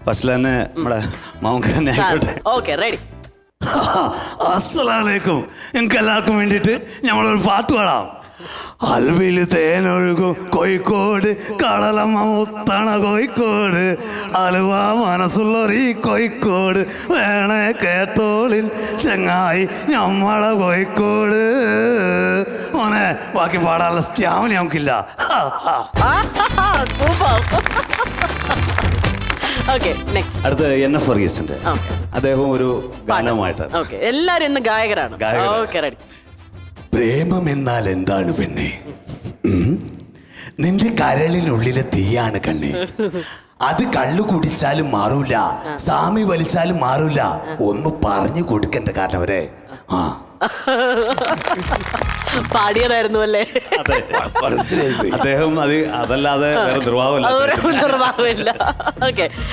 ഫസ്റ്റിൽ തന്നെ നമ്മുടെ മാമക്ക് തന്നെ ആയിക്കോട്ടെ. Okay ready. അസ്സലാമലൈക്കും. നിങ്ങൾക്ക് എല്ലാവർക്കും വേണ്ടിയിട്ട് ഞങ്ങളൊരു പാട്ട് പാടാം. അൽവിൽ തേനൊഴുകും കോഴിക്കോട്, കടലമ്മ മുത്തണ കോഴിക്കോട്, അലുവ മനസ്സുള്ളൊരീ കോഴിക്കോട്, വേണേ കേട്ടോളിൻ ചെങ്ങായി ഞമ്മളെ കോഴിക്കോട്. മോനെ ബാക്കി പാടാനുള്ള സ്റ്റാമിന നമുക്കില്ല. സൂപ്പർ. Okay next. അടുത്ത് NF വർഗീസിന്റെ അദ്ദേഹം ഒരു ഗാനമായിട്ട്. ഓക്കെ എല്ലാരും ഇന്ന് ഗായകരാണ്. Okay ready. പ്രേമം എന്നാൽ എന്താണ് പെണ്ണെ? നിന്റെ കരളിനുള്ളിലെ തീയാണ് കണ്ണെ. അത് കള്ളു കുടിച്ചാലും മാറൂല, സാമി വലിച്ചാലും മാറൂല. ഒന്ന് പറഞ്ഞു കൊടുക്കണ്ട കാരണവരെ. ആ പാടിയതായിരുന്നു അല്ലേ? അദ്ദേഹം അതല്ലാതെ വേറെ നിർവാഹമില്ല. ഓക്കെ